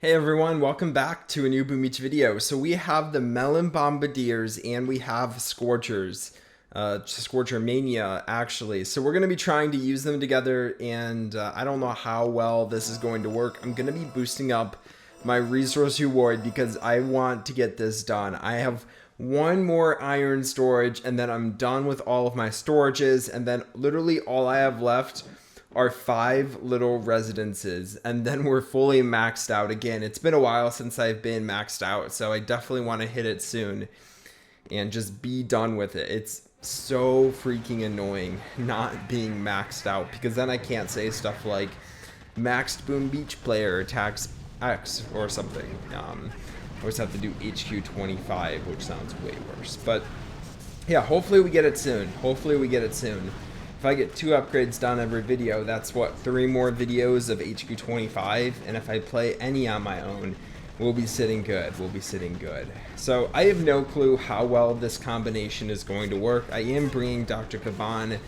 Hey everyone, welcome back to a new Boom Beach video. So we have the Melon Bombardiers and we have Scorchers, Scorcher Mania actually. So we're going to be trying to use them together and I don't know how well this is going to work. I'm going to be boosting up my resource reward because I want to get this done. I have one more iron storage and then I'm done with all of my storages, and then literally all I have left are 5 little residences, and then we're fully maxed out again. It's been a while since I've been maxed out, so I definitely want to hit it soon and just be done with it. It's so freaking annoying not being maxed out, because then I can't say stuff like maxed Boom Beach player attacks X or something. I always have to do HQ 25, which sounds way worse. But yeah, hopefully we get it soon. If I get 2 upgrades done every video, that's what, 3 more videos of HQ 25, and if I play any on my own, we'll be sitting good. So I have no clue how well this combination is going to work. I am bringing Dr. Kavan.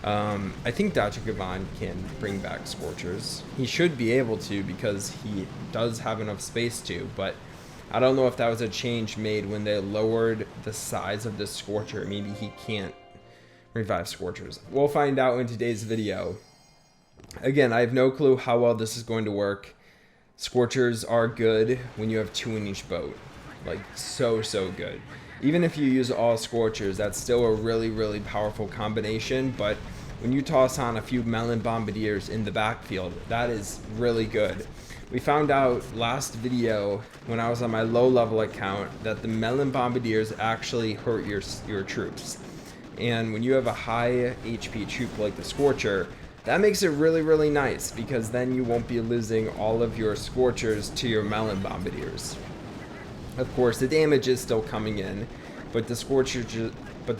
I think Dr. Kavan can bring back Scorchers. He should be able to, because he does have enough space to, but I don't know if that was a change made when they lowered the size of the Scorcher. Maybe he can't revive Scorchers. We'll find out in today's video. Again, I have no clue how well this is going to work. Scorchers are good when you have 2 in each boat. Like, so good. Even if you use all Scorchers, that's still a really powerful combination, but when you toss on a few Melon Bombardiers in the backfield, that is really good. We found out last video when I was on my low level account that the Melon Bombardiers actually hurt your troops. And when you have a high HP troop like the Scorcher, that makes it really nice, because then you won't be losing all of your Scorchers to your Melon Bombardiers. Of course, the damage is still coming in, but the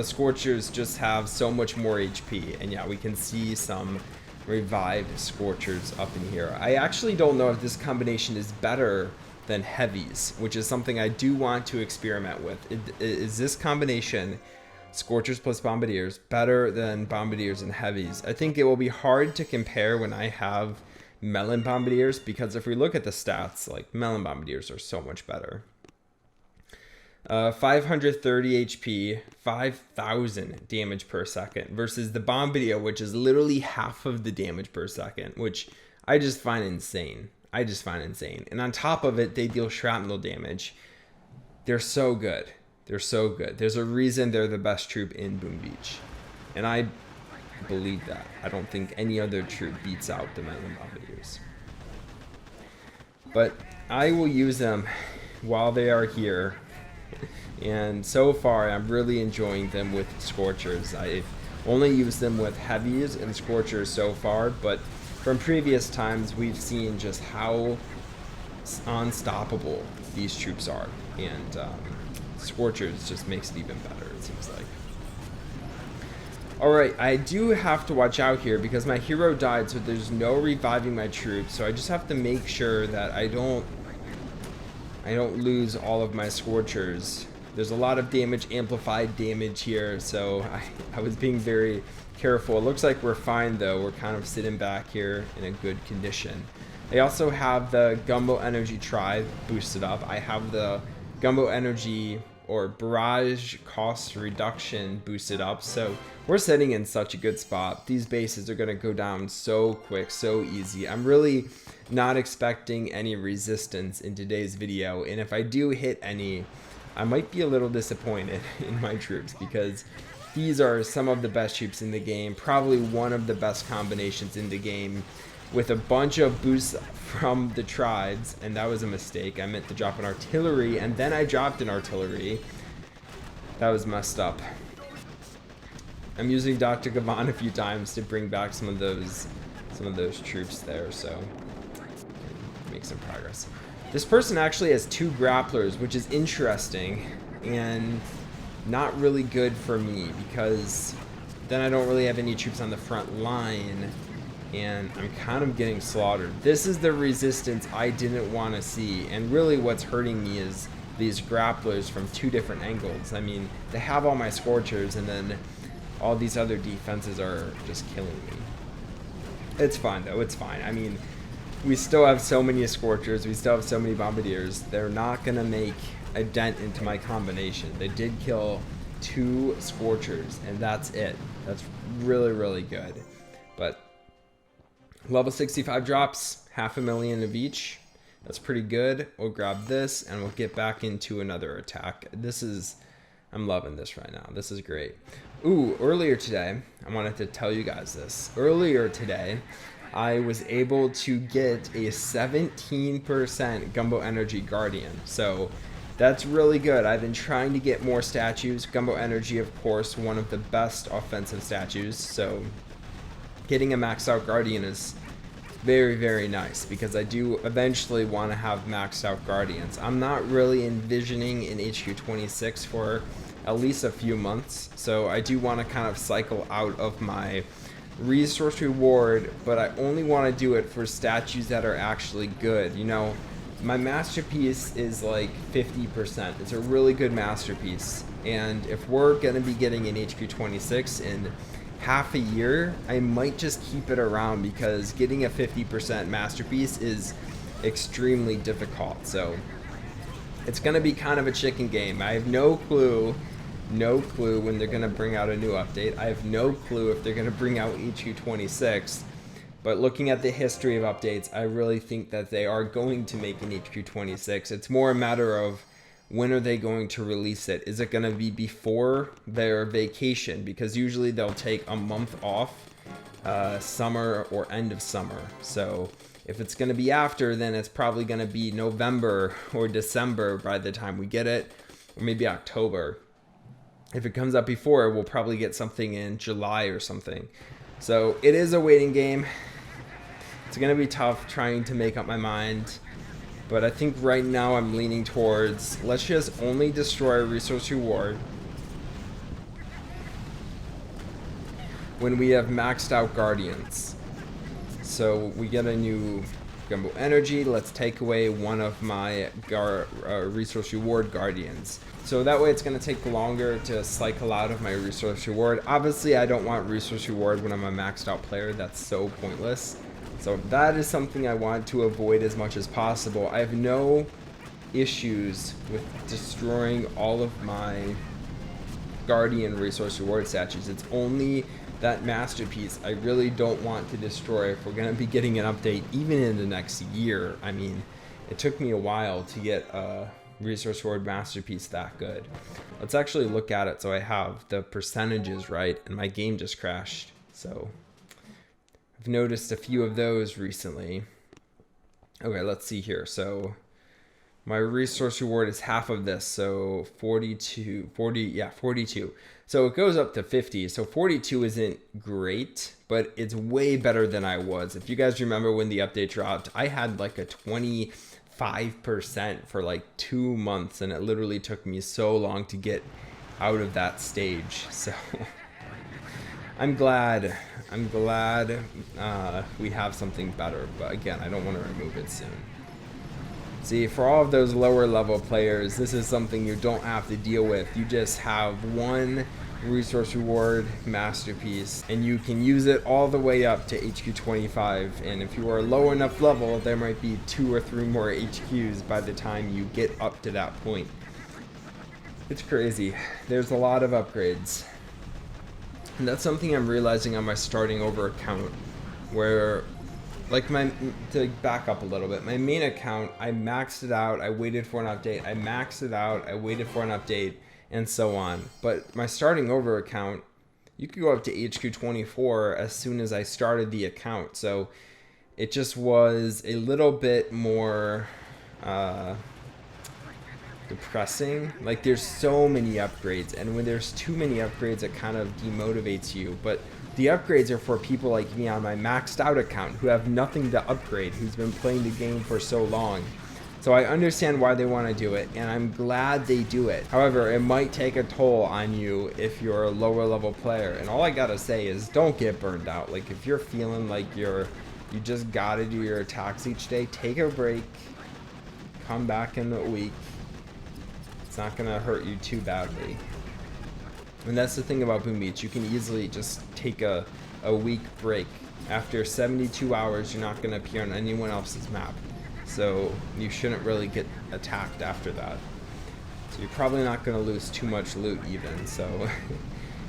Scorchers just have so much more HP. And yeah, we can see some revived Scorchers up in here. I actually don't know if this combination is better than heavies, which is something I do want to experiment with. Is this combination, Scorchers plus Bombardiers, better than Bombardiers and heavies? I think it will be hard to compare when I have Melon Bombardiers, because if we look at the stats, like, Melon Bombardiers are so much better. 530 HP, 5,000 damage per second, versus the Bombardier, which is literally half of the damage per second, which I just find insane. And on top of it, they deal shrapnel damage. They're so good. There's a reason they're the best troop in Boom Beach, and I believe that. I don't think any other troop beats out the Melon Bombardiers. But I will use them while they are here, and so far I'm really enjoying them with Scorchers. I've only used them with heavies and Scorchers so far, but from previous times we've seen just how unstoppable these troops are, and Scorchers just makes it even better, it seems like. Alright, I do have to watch out here because my hero died, so there's no reviving my troops, so I just have to make sure that I don't lose all of my Scorchers. There's a lot of damage, amplified damage here, so I was being very careful. It looks like we're fine though. We're kind of sitting back here in a good condition. I also have the Gumbo Energy Tribe boosted up. I have the Gumbo Energy or Barrage Cost Reduction boosted up, so we're sitting in such a good spot. These bases are going to go down so quick, so easy. I'm really not expecting any resistance in today's video, and if I do hit any, I might be a little disappointed in my troops, because these are some of the best troops in the game, probably one of the best combinations in the game, with a bunch of boosts from the tribes, and that was a mistake. I meant to drop an artillery, and then I dropped an artillery. That was messed up. I'm using Dr. Kavan a few times to bring back some of those troops there, so make some progress. This person actually has 2 grapplers, which is interesting and not really good for me, because then I don't really have any troops on the front line, and I'm kind of getting slaughtered. This is the resistance I didn't want to see, and really what's hurting me is these grapplers from 2 different angles. I mean, they have all my Scorchers, and then all these other defenses are just killing me. It's fine though, it's fine. I mean, we still have so many Scorchers, we still have so many Bombardiers. They're not gonna make a dent into my combination. They did kill 2 Scorchers, and that's it. That's really, really good. But level 65 drops, 500,000 of each. That's pretty good. We'll grab this, and we'll get back into another attack. I'm loving this right now. This is great. Ooh, earlier today, I wanted to tell you guys this. Earlier today, I was able to get a 17% Gumbo Energy Guardian. So that's really good. I've been trying to get more statues. Gumbo Energy, of course, one of the best offensive statues. So getting a maxed out Guardian is very, very nice, because I do eventually want to have maxed out Guardians. I'm not really envisioning an HQ 26 for at least a few months, so I do want to kind of cycle out of my resource reward, but I only want to do it for statues that are actually good. You know, my masterpiece is like 50%. It's a really good masterpiece, and if we're going to be getting an HQ 26 in half a year, I might just keep it around, because getting a 50% masterpiece is extremely difficult. So it's going to be kind of a chicken game. I have no clue when they're going to bring out a new update. I have no clue if they're going to bring out HQ 26. But looking at the history of updates, I really think that they are going to make an HQ 26. It's more a matter of when are they going to release it? Is it going to be before their vacation? Because usually they'll take a month off, summer or end of summer. So if it's going to be after, then it's probably going to be November or December by the time we get it, or maybe October. If it comes up before, we'll probably get something in July or something. So it is a waiting game. It's going to be tough trying to make up my mind. But I think right now I'm leaning towards, let's just only destroy a resource reward when we have maxed out Guardians. So we get a new Gumbo Energy. Let's take away one of my resource reward Guardians. So that way it's going to take longer to cycle out of my resource reward. Obviously I don't want resource reward when I'm a maxed out player. That's so pointless. So that is something I want to avoid as much as possible. I have no issues with destroying all of my Guardian resource reward statues. It's only that masterpiece I really don't want to destroy if we're going to be getting an update even in the next year. I mean, it took me a while to get a resource reward masterpiece that good. Let's actually look at it so I have the percentages right, and my game just crashed. So I've noticed a few of those recently. Okay, let's see here. So my resource reward is half of this, so 42. So it goes up to 50. So 42 isn't great, but it's way better than I was. If you guys remember when the update dropped, I had like a 25% for like 2 months, and it literally took me so long to get out of that stage. So I'm glad we have something better, but again, I don't want to remove it soon. See, for all of those lower level players, this is something you don't have to deal with. You just have one resource reward masterpiece, and you can use it all the way up to HQ 25. And if you are low enough level, there might be 2 or 3 more HQs by the time you get up to that point. It's crazy. There's a lot of upgrades. And that's something I'm realizing on my starting over account, where, like, to back up a little bit, my main account, I maxed it out, I waited for an update, I maxed it out, I waited for an update, and so on. But my starting over account, you could go up to HQ 24 as soon as I started the account. So it just was a little bit more depressing. Like, there's so many upgrades, and when there's too many upgrades, it kind of demotivates you. But the upgrades are for people like me on my maxed out account who have nothing to upgrade, who's been playing the game for so long. So I understand why they want to do it, and I'm glad they do it. However, it might take a toll on you if you're a lower level player. And all I gotta say is, don't get burned out. Like, if you're feeling like you just gotta do your attacks each day, take a break, come back in a week. It's not gonna hurt you too badly. And that's the thing about Boom Beach. You can easily just take a week break After 72 hours, you're not going to appear on anyone else's map. So you shouldn't really get attacked after that. So you're probably not going to lose too much loot even. So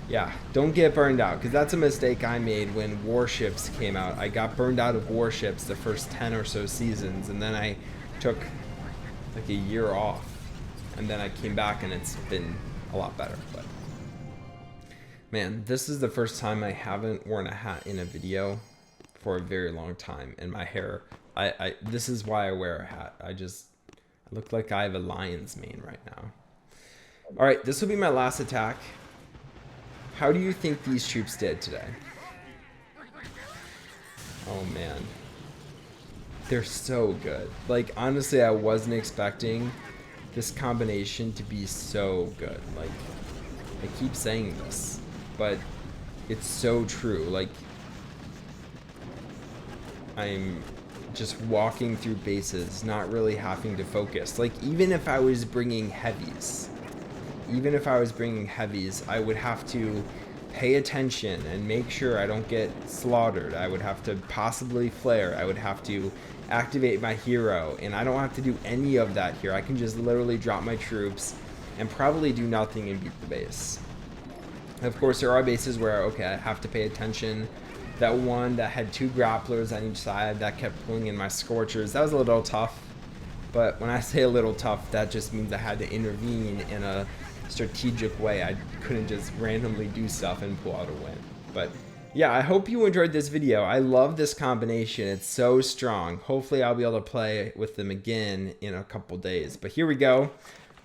yeah, don't get burned out, because that's a mistake I made when warships came out. I got burned out of warships the first 10 or so seasons, and then I took like a year off, and then I came back and it's been a lot better. But man, this is the first time I haven't worn a hat in a video for a very long time, and my hair, this is why I wear a hat. I look like I have a lion's mane right now. All right, this will be my last attack. How do you think these troops did today? Oh man, they're so good. Like, honestly, I wasn't expecting this combination to be so good. Like, I keep saying this, but it's so true. Like, I'm just walking through bases, not really having to focus. Like, even if I was bringing heavies, I would have to pay attention and make sure I don't get slaughtered. I would have to possibly flare. I would have to activate my hero, and I don't have to do any of that here. I can just literally drop my troops and probably do nothing and beat the base. Of course, there are bases where, okay, I have to pay attention. That one that had 2 grapplers on each side that kept pulling in my Scorchers, that was a little tough. But when I say a little tough, that just means I had to intervene in a strategic way. I couldn't just randomly do stuff and pull out a win. But yeah, I hope you enjoyed this video. I love this combination. It's so strong. Hopefully I'll be able to play with them again in a couple days. But here we go.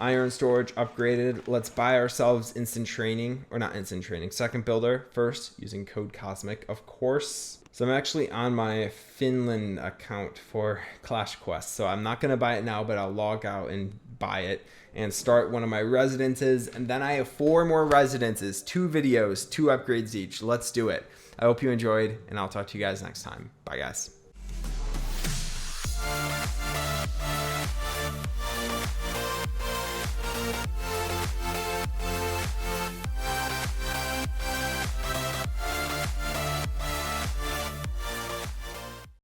Iron storage upgraded. Let's buy ourselves instant training, or not instant training, second builder first, using code COSMIC, of course. So I'm actually on my Finland account for Clash Quest, so I'm not going to buy it now, but I'll log out and buy it and start one of my residences. And then I have 4 more residences, 2 videos, 2 upgrades each. Let's do it. I hope you enjoyed, and I'll talk to you guys next time. Bye, guys.